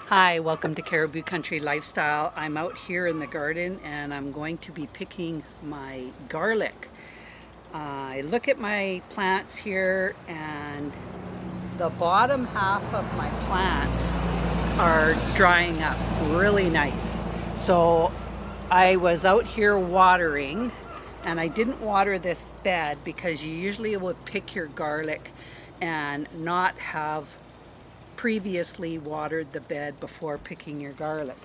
Hi, welcome to Caribou Country Lifestyle. I'm out here in the garden and I'm going to be picking my garlic. I look at my plants here and the bottom half of my plants are drying up really nice. So I was out here watering and I didn't water this bed because you usually would pick your garlic and not have previously watered the bed before picking your garlic.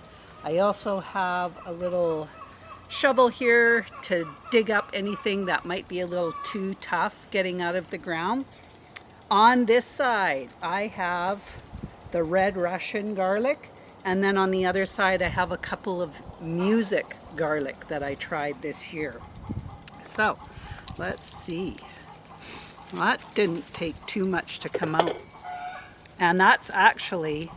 I also have a little shovel here to dig up anything that might be a little too tough getting out of the ground. On this side, I have the red Russian garlic, and then on the other side, I have a couple of music garlic that I tried this year. So, let's see. Well, that didn't take too much to come out. And that's actually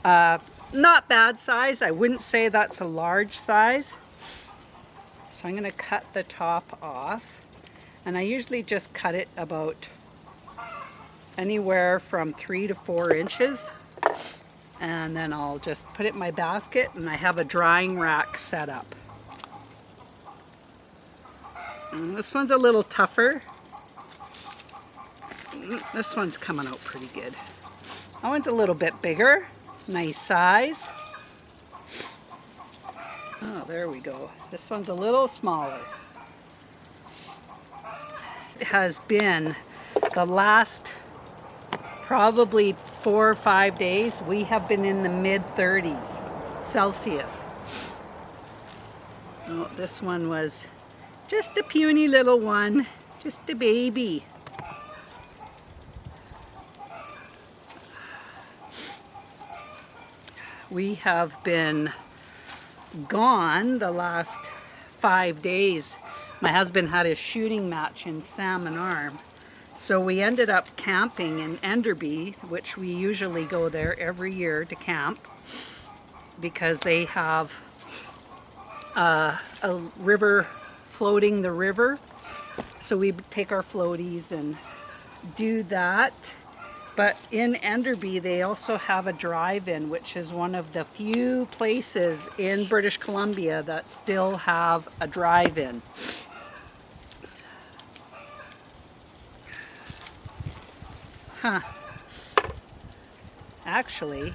not bad size. I wouldn't say that's a large size. So I'm going to cut the top off. And I usually just cut it about anywhere from 3 to 4 inches. And then I'll just put it in my basket and I have a drying rack set up. And this one's a little tougher. This one's coming out pretty good. That one's a little bit bigger. Nice size. Oh, there we go. This one's a little smaller. It has been the last probably 4 or 5 days. We have been in the mid-30s Celsius. Oh, this one was just a puny little one. Just a baby. We have been gone the last 5 days. My husband had his shooting match in Salmon Arm. So we ended up camping in Enderby, which we usually go there every year to camp because they have a river floating the river. So we take our floaties and do that. But in Enderby, they also have a drive-in, which is one of the few places in British Columbia that still have a drive-in. Huh. Actually,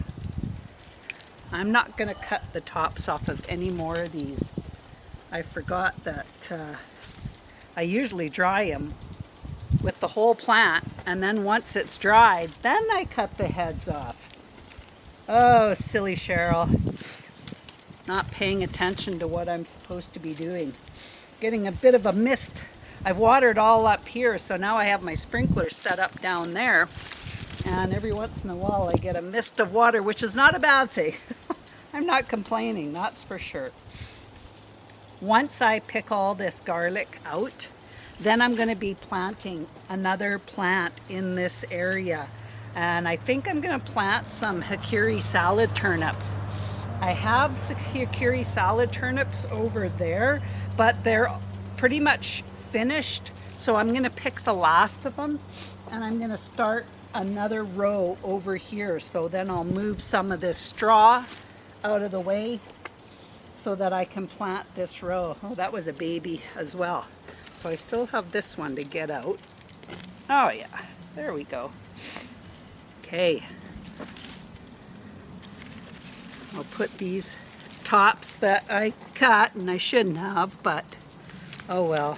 I'm not going to cut the tops off of any more of these. I forgot that I usually dry them with the whole plant, and then once it's dried, then I cut the heads off. Oh, silly Cheryl. Not paying attention to what I'm supposed to be doing. Getting a bit of a mist. I've watered all up here, so now I have my sprinklers set up down there, and every once in a while I get a mist of water, which is not a bad thing. I'm not complaining, that's for sure. Once I pick all this garlic out, then I'm going to be planting another plant in this area. And I think I'm going to plant some hikari salad turnips. I have hikari salad turnips over there, but they're pretty much finished. So I'm going to pick the last of them and I'm going to start another row over here. So then I'll move some of this straw out of the way so that I can plant this row. Oh, that was a baby as well. So I still have this one to get out. Oh yeah, there we go. Okay. I'll put these tops that I cut, and I shouldn't have, but oh well.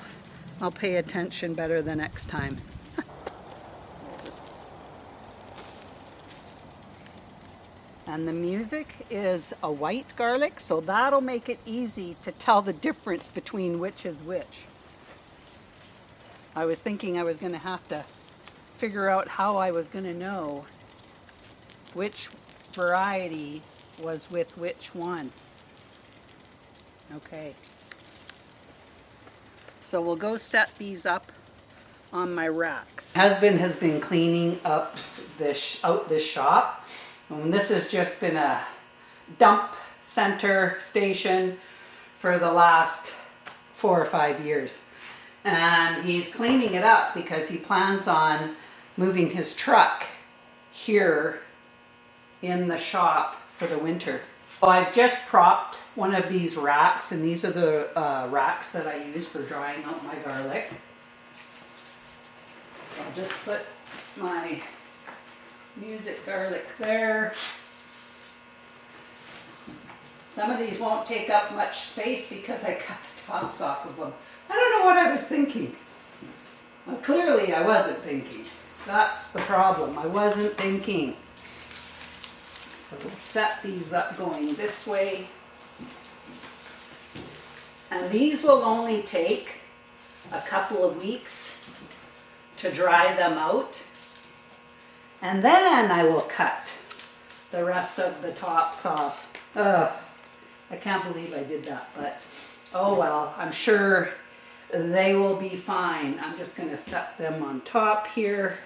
I'll pay attention better the next time. And the music is a white garlic, so that'll make it easy to tell the difference between which is which. I was thinking I was going to have to figure out how I was going to know which variety was with which one. Okay. So we'll go set these up on my racks. Husband has been cleaning up this shop. And this has just been a dump center station for the last 4 or 5 years. And he's cleaning it up because he plans on moving his truck here in the shop for the winter. So I've just propped one of these racks, and these are the racks that I use for drying out my garlic. So I'll just put my music garlic there. Some of these won't take up much space because I cut the tops off of them. I don't know what I was thinking. Well, clearly I wasn't thinking. That's the problem. I wasn't thinking. So we'll set these up going this way. And these will only take a couple of weeks to dry them out. And then I will cut the rest of the tops off. Ugh, I can't believe I did that, but oh well, I'm sure they will be fine. I'm just going to set them on top here.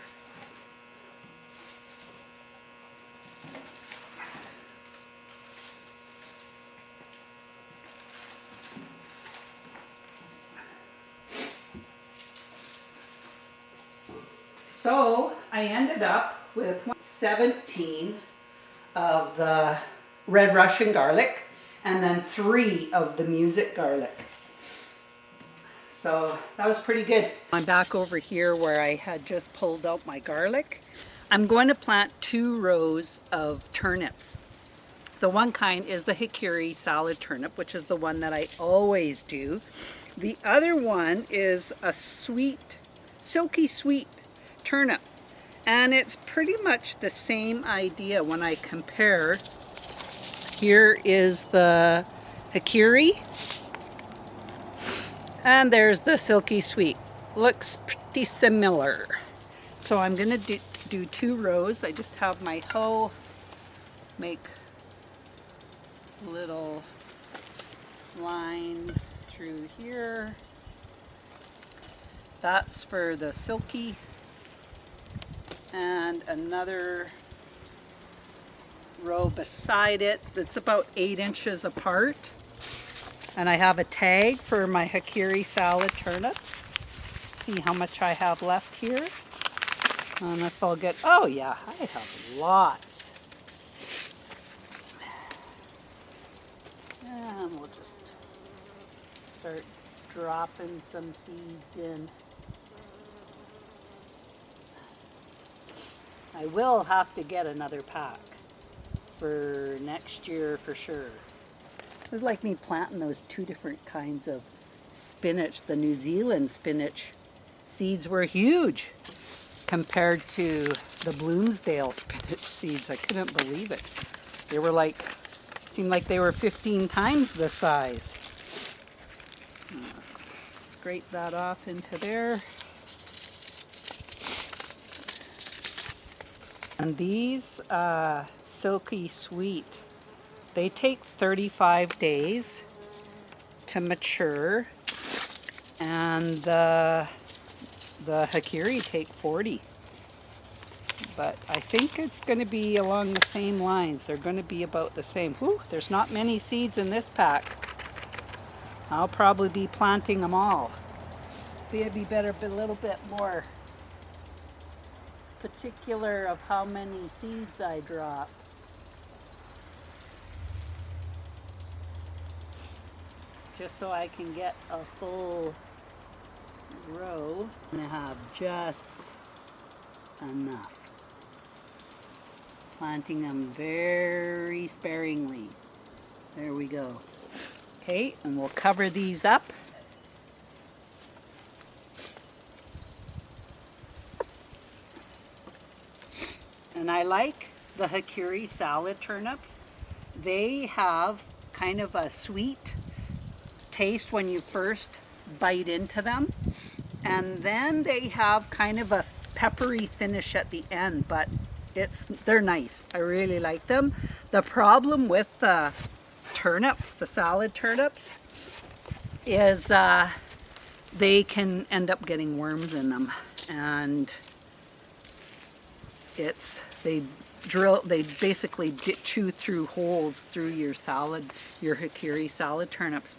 So I ended up with 17 of the red Russian garlic and then 3 of the music garlic. So that was pretty good. I'm back over here where I had just pulled out my garlic. I'm going to plant 2 rows of turnips. The one kind is the hikari salad turnip, which is the one that I always do. The other one is a sweet, silky sweet turnip. And it's pretty much the same idea when I compare. Here is the hikari. And there's the silky sweet. Looks pretty similar. So I'm going to do 2 rows. I just have my hoe make a little line through here. That's for the silky. And another row beside it that's about 8 inches apart. And I have a tag for my hikari salad turnips. See how much I have left here. And if I'll get, oh yeah, I have lots. And we'll just start dropping some seeds in. I will have to get another pack for next year for sure. It was like me planting those 2 different kinds of spinach. The New Zealand spinach seeds were huge compared to the Bloomsdale spinach seeds. I couldn't believe it. They were like, seemed like they were 15 times the size. Just scrape that off into there. And these silky sweet, they take 35 days to mature, and the hikari take 40. But I think it's going to be along the same lines. They're going to be about the same. Whew, there's not many seeds in this pack. I'll probably be planting them all. It'd be better a little bit more particular of how many seeds I drop. Just so I can get a full row. I'm gonna have just enough. Planting them very sparingly. There we go. Okay, and we'll cover these up. And I like the hikari salad turnips. They have kind of a sweet taste when you first bite into them. And then they have kind of a peppery finish at the end, but they're nice. I really like them. The problem with the turnips, the salad turnips, is they can end up getting worms in them. And they basically chew through holes through your hikari salad turnips.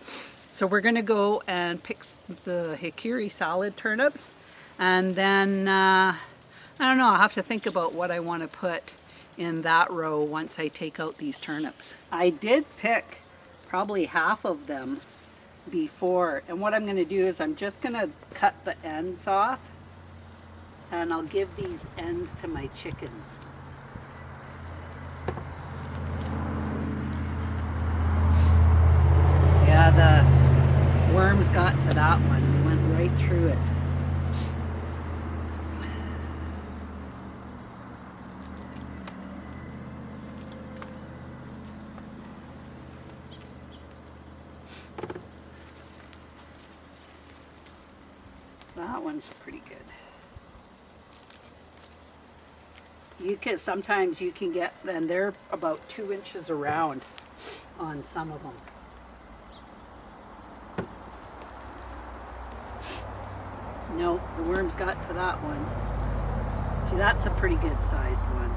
So we're going to go and pick the hikari salad turnips, and then I don't know, I'll have to think about what I want to put in that row once I take out these turnips. I did pick probably half of them before, and what I'm going to do is I'm just going to cut the ends off, and I'll give these ends to my chickens. Yeah, the worms got to that one. They went right through it. That one's pretty good. Sometimes you can get, and they're about 2 inches around on some of them. Nope, the worms got to that one. See, that's a pretty good sized one.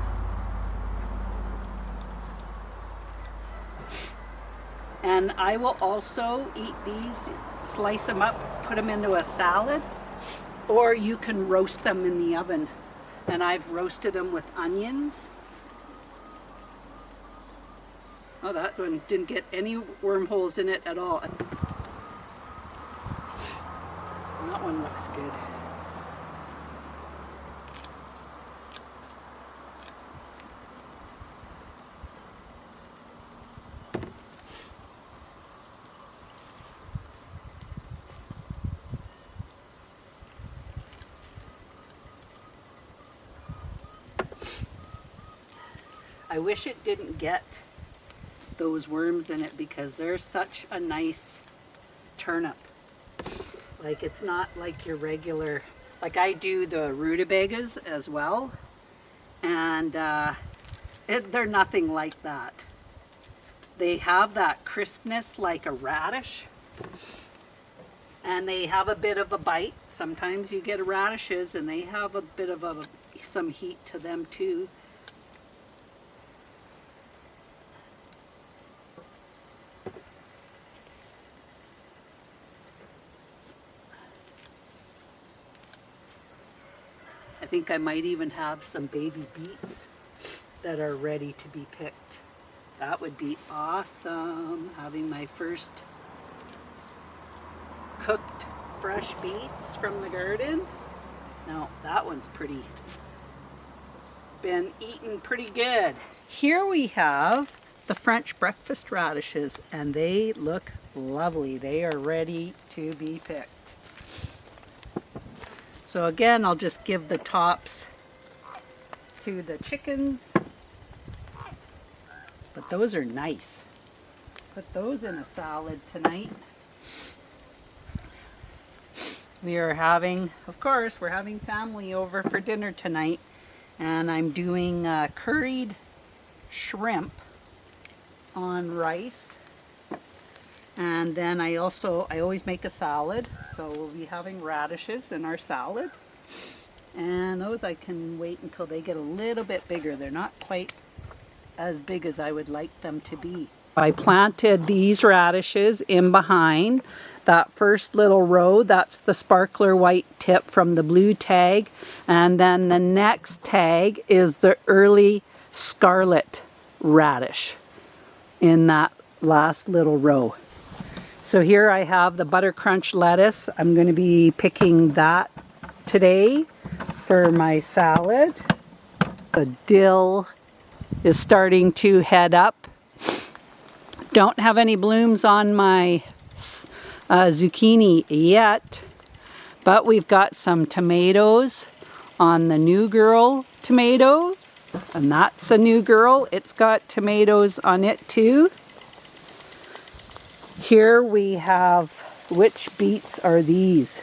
And I will also eat these, slice them up, put them into a salad, or you can roast them in the oven. And I've roasted them with onions. Oh, that one didn't get any wormholes in it at all. That one looks good. I wish it didn't get those worms in it because they're such a nice turnip. Like, it's not like your regular, like I do the rutabagas as well, and they're nothing like that. They have that crispness like a radish, and they have a bit of a bite. Sometimes you get radishes and they have a bit of some heat to them too. I think I might even have some baby beets that are ready to be picked. That would be awesome, having my first cooked fresh beets from the garden. Now that one's been eaten pretty good. Here we have the French breakfast radishes, and they look lovely. They are ready to be picked. So again, I'll just give the tops to the chickens. But those are nice. Put those in a salad tonight. We are having, of course, we're having family over for dinner tonight. And I'm doing curried shrimp on rice. And then I always make a salad, so we'll be having radishes in our salad. And those I can wait until they get a little bit bigger. They're not quite as big as I would like them to be. I planted these radishes in behind that first little row. That's the sparkler white tip from the blue tag. And then the next tag is the early scarlet radish in that last little row. So here I have the butter crunch lettuce. I'm going to be picking that today for my salad. The dill is starting to head up. Don't have any blooms on my zucchini yet, but we've got some tomatoes on the New Girl tomato, and that's a New Girl. It's got tomatoes on it too. Here we have, which beets are these?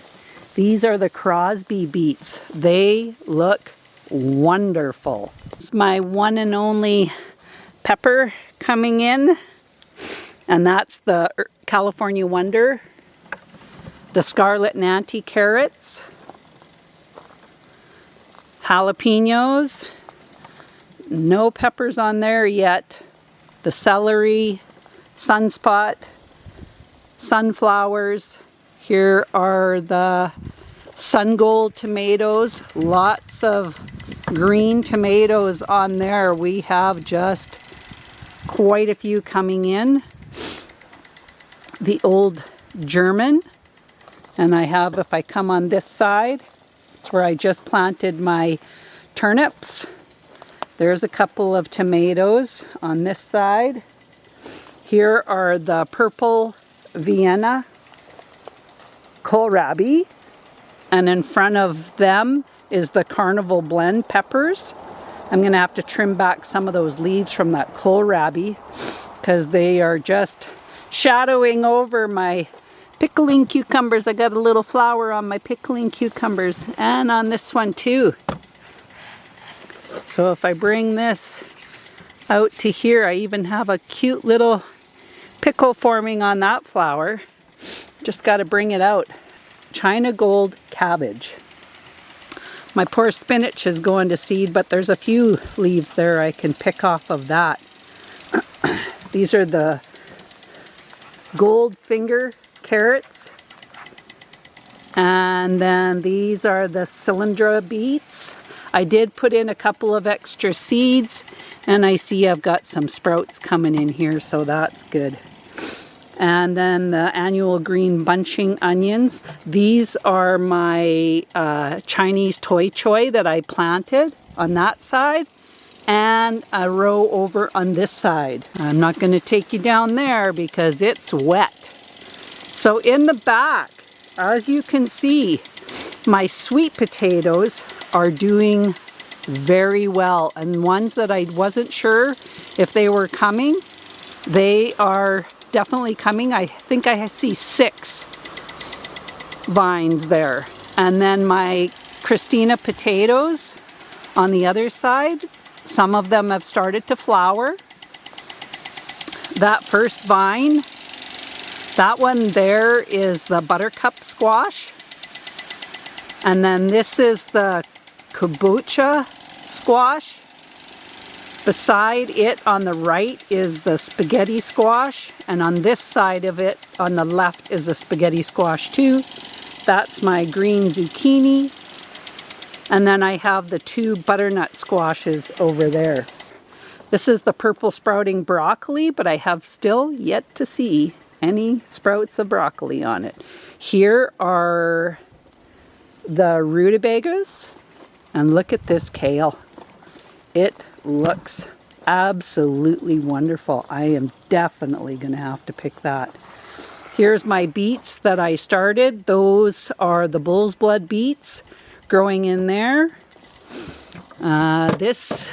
These are the Crosby beets. They look wonderful. It's my one and only pepper coming in, and that's the California Wonder, the Scarlet Nanty carrots, jalapenos, no peppers on there yet, the celery, sunspot, sunflowers. Here are the sun gold tomatoes, lots of green tomatoes on there. We have just quite a few coming in. The old German, and I have, if I come on this side, it's where I just planted my turnips. There's a couple of tomatoes on this side. Here are the purple Vienna kohlrabi, and in front of them is the carnival blend peppers. I'm going to have to trim back some of those leaves from that kohlrabi because they are just shadowing over my pickling cucumbers. I got a little flower on my pickling cucumbers and on this one too. So if I bring this out to here, I even have a cute little pickle forming on that flower. Just got to bring it out. China gold cabbage. My poor spinach is going to seed, but there's a few leaves there I can pick off of that. These are the gold finger carrots. And then these are the cylindra beets. I did put in a couple of extra seeds, and I see I've got some sprouts coming in here, so that's good. And then the annual green bunching onions. These are my Chinese toi choy that I planted on that side, and a row over on this side. I'm not going to take you down there because it's wet. So in the back, as you can see, my sweet potatoes are doing very well, and ones that I wasn't sure if they were coming, they are definitely coming. I think I see 6 vines there. And then my Christina potatoes on the other side, some of them have started to flower. That first vine, that one there is the buttercup squash. And then this is the kabocha squash. Beside it on the right is the spaghetti squash, and on this side of it on the left is a spaghetti squash too. That's my green zucchini. And then I have the 2 butternut squashes over there. This is the purple sprouting broccoli, but I have still yet to see any sprouts of broccoli on it. Here are the rutabagas, and look at this kale. It looks absolutely wonderful. I am definitely going to have to pick that. Here's my beets that I started. Those are the bull's blood beets growing in there. This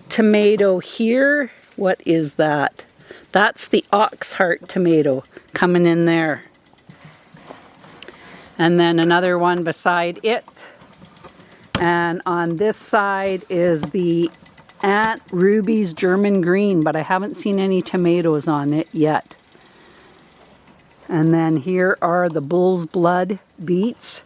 tomato here, what is that? That's the ox heart tomato coming in there. And then another one beside it. And on this side is the Aunt Ruby's German green, but I haven't seen any tomatoes on it yet. And then here are the bull's blood beets,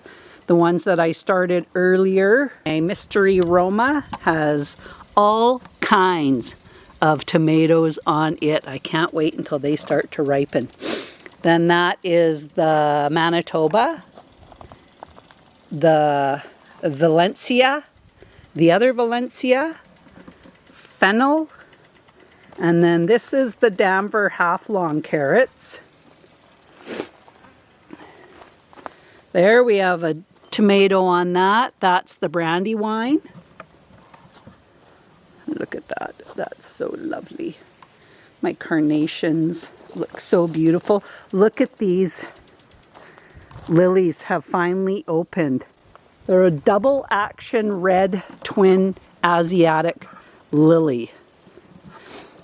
the ones that I started earlier. A Mystery Roma has all kinds of tomatoes on it. I can't wait until they start to ripen. Then that is the Manitoba, the Valencia, the other Valencia, fennel, and then this is the Danver half-long carrots. There we have a tomato on that. That's the Brandywine. Look at that. That's so lovely. My carnations look so beautiful. Look at these lilies have finally opened. They're a double action red twin Asiatic lily.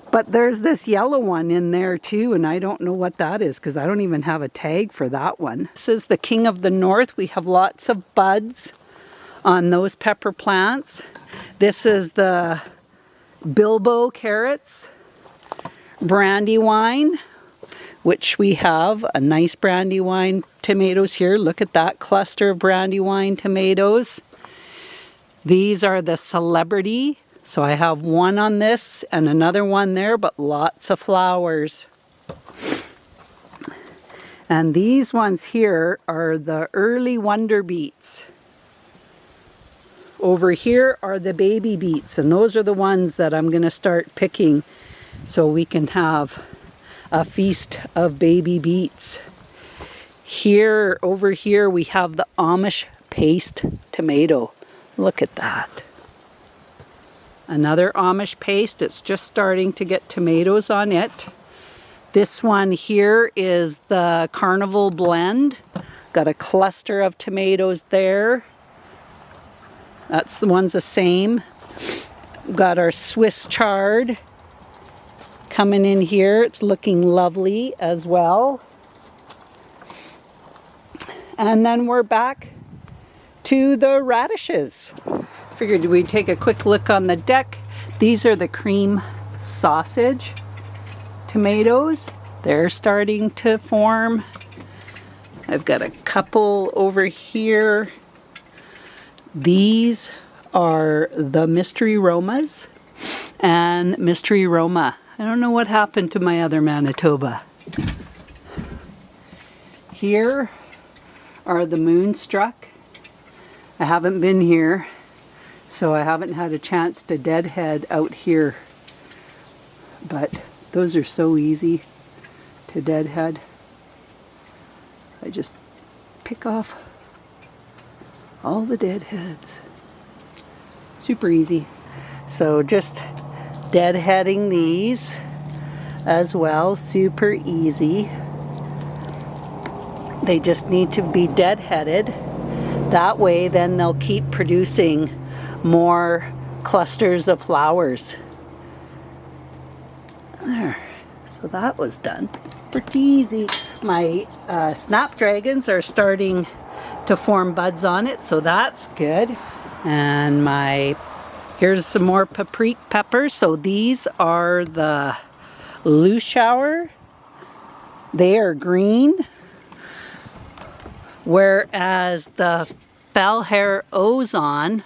But there's this yellow one in there too, and I don't know what that is because I don't even have a tag for that one. This is the King of the North. We have lots of buds on those pepper plants. This is the Bilbo carrots, Brandywine, which we have a nice Brandywine tomatoes here. Look at that cluster of Brandywine tomatoes. These are the Celebrity. So I have one on this and another one there, but lots of flowers. And these ones here are the early Wonder Beets. over here are the baby beets, and those are the ones that I'm gonna start picking so we can have a feast of baby beets. Here, over here, we have the Amish paste tomato. Look at that. Another Amish paste. It's just starting to get tomatoes on it. This one here is the Carnival blend. Got a cluster of tomatoes there. That's the one's the same. Got our Swiss chard coming in here. It's looking lovely as well. And then we're back to the radishes. Figured we'd take a quick look on the deck. These are the cream sausage tomatoes. They're starting to form. I've got a couple over here. These are the Mystery Romas and Mystery Roma. I don't know what happened to my other Manitoba. Here are the Moonstruck. I haven't been here, so I haven't had a chance to deadhead out here. But those are so easy to deadhead. I just pick off all the deadheads. Super easy. So just deadheading these as well, super easy. They just need to be deadheaded. That way then they'll keep producing more clusters of flowers. There, so that was done. Pretty easy. My snapdragons are starting to form buds on it, so that's good. And here's some more paprika peppers. So these are the loose shower. They are green, whereas the fell hair ozone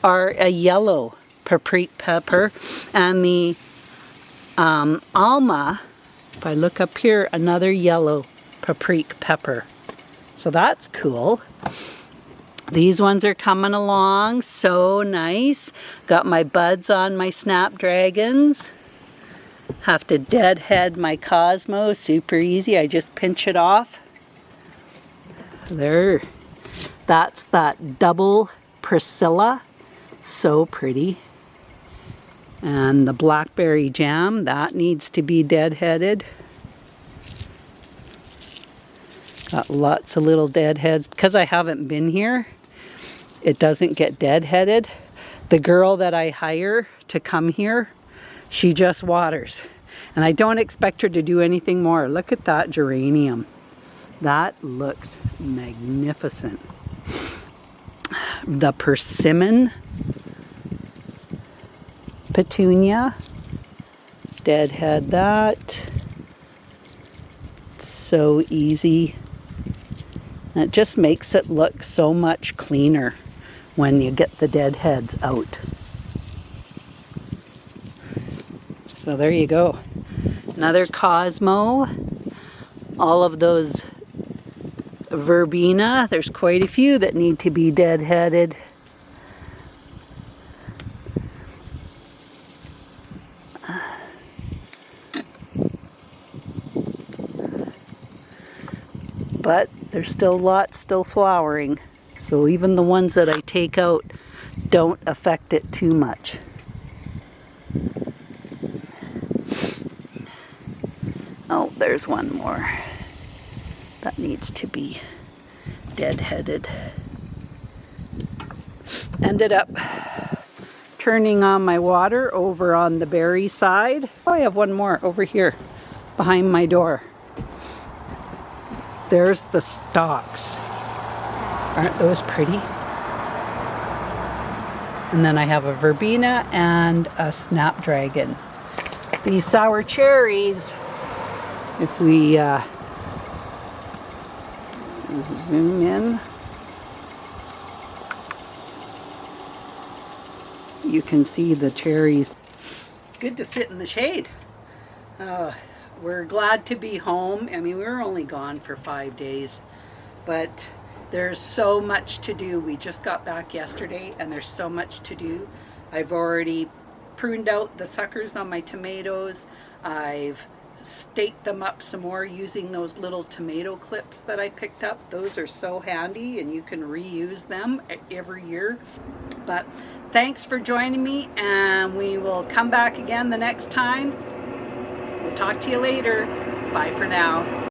are a yellow paprika pepper, and the alma, if I look up here, another yellow paprika pepper. So that's cool. These ones are coming along so nice. Got my buds on my snapdragons. Have to deadhead my Cosmo, super easy. I just pinch it off. There. That's that double Priscilla. So pretty. And the blackberry jam, that needs to be deadheaded. Got lots of little deadheads. Because I haven't been here, it doesn't get deadheaded. The girl that I hire to come here, she just waters. And I don't expect her to do anything more. Look at that geranium. That looks magnificent. The persimmon petunia, deadhead that. So easy. And it just makes it look so much cleaner when you get the deadheads out. So there you go. Another Cosmo. All of those verbena. There's quite a few that need to be deadheaded. But there's still lots still flowering. So even the ones that I take out don't affect it too much. Oh, there's one more. That needs to be deadheaded. Ended up turning on my water over on the berry side. Oh, I have one more over here behind my door. There's the stalks. Aren't those pretty? And then I have a verbena and a snapdragon. These sour cherries, if we zoom in, you can see the cherries. It's good to sit in the shade. We're glad to be home. I mean, we were only gone for 5 days, but There's so much to do. We just got back yesterday and there's so much to do. I've already pruned out the suckers on my tomatoes. I've staked them up some more using those little tomato clips that I picked up. Those are so handy and you can reuse them every year. But thanks for joining me, and we will come back again the next time. We'll talk to you later. Bye for now.